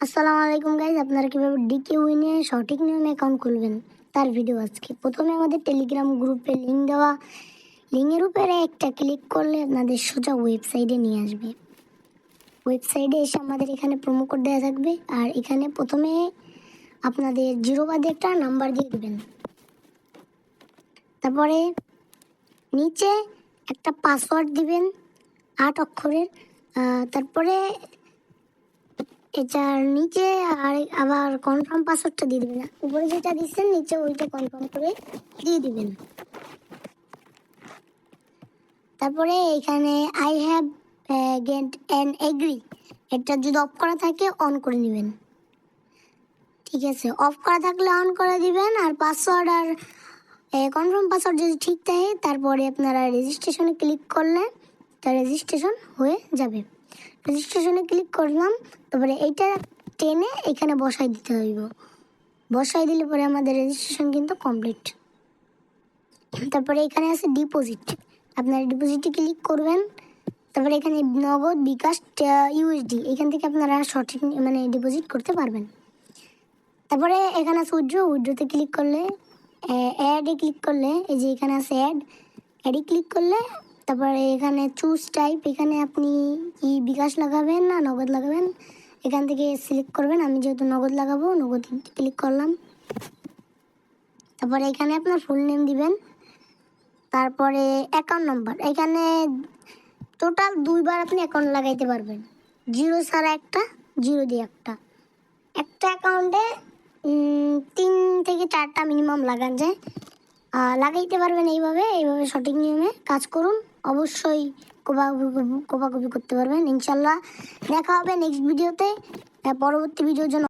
আসসালামু আলাইকুম গাইজ, আপনারা কীভাবে ডিকে উইনে সঠিক নিয়মে অ্যাকাউন্ট খুলবেন তার ভিডিও আজকে। প্রথমে আমাদের টেলিগ্রাম গ্রুপে লিঙ্ক দেওয়া, লিঙ্কের উপরে একটা ক্লিক করলে আপনাদের সোজা ওয়েবসাইটে নিয়ে আসবে। ওয়েবসাইটে এসে আমাদের এখানে প্রোমো কোড দেওয়া থাকবে, আর এখানে প্রথমে আপনাদের 0 বাদে একটা নাম্বার দিয়ে দেবেন। তারপরে নিচে একটা পাসওয়ার্ড দিবেন 8 অক্ষরের। তারপরে এটার নিচে আবার কনফার্ম পাসওয়ার্ডটা দিয়ে দেবেন। উপরে যেটা দিচ্ছেন নিচে ওইটা কনফার্ম করে দিয়ে দিবেন। তারপরে এখানে I have get an agree, এটা যদি অফ করা থাকে অন করে নেবেন। ঠিক আছে, অফ করা থাকলে অন করে দিবেন। আর পাসওয়ার্ড আর কনফার্ম পাসওয়ার্ড যদি ঠিক থাকে তারপরে আপনারা রেজিস্ট্রেশনে ক্লিক করলে তা রেজিস্ট্রেশন হয়ে যাবে। রেজিস্ট্রেশনে ক্লিক করলাম, তারপরে এইটা টেনে এখানে বসাই দিতে হইব। বসাই দিলে পরে আমাদের রেজিস্ট্রেশন কিন্তু কমপ্লিট। তারপরে এখানে আছে ডিপোজিট, আপনারা ডিপোজিটে ক্লিক করবেন। তারপরে এখানে নগদ, বিকাশ, ইউএসডি, এখান থেকে আপনারা সঠিক ডিপোজিট করতে পারবেন। তারপরে এখানে আছে উইথড্রোতে ক্লিক করলে, অ্যাডে ক্লিক করলে, এই যে এখানে আছে অ্যাডে ক্লিক করলে তারপরে এখানে চুজ টাইপ, এখানে আপনি কি বিকাশ লাগাবেন না নগদ লাগাবেন এখান থেকে সিলেক্ট করবেন। আমি যেহেতু নগদ লাগাবো, নগদ ক্লিক করলাম। তারপরে এখানে আপনার ফুল নেম দিবেন। তারপরে অ্যাকাউন্ট নাম্বার, এখানে টোটাল 2বার আপনি অ্যাকাউন্ট লাগাইতে পারবেন। 0 ছাড়া একটা, 0 দিয়ে একটা অ্যাকাউন্টে 3 থেকে 4টা মিনিমাম লাগান যায়। লাগাইতে পারবেন এইভাবে সঠিক নিয়মে কাজ করুন। অবশ্যই কোপাকুপি করতে পারবেন ইনশাল্লাহ। দেখা হবে নেক্সট ভিডিওতে। পরবর্তী ভিডিওর জন্য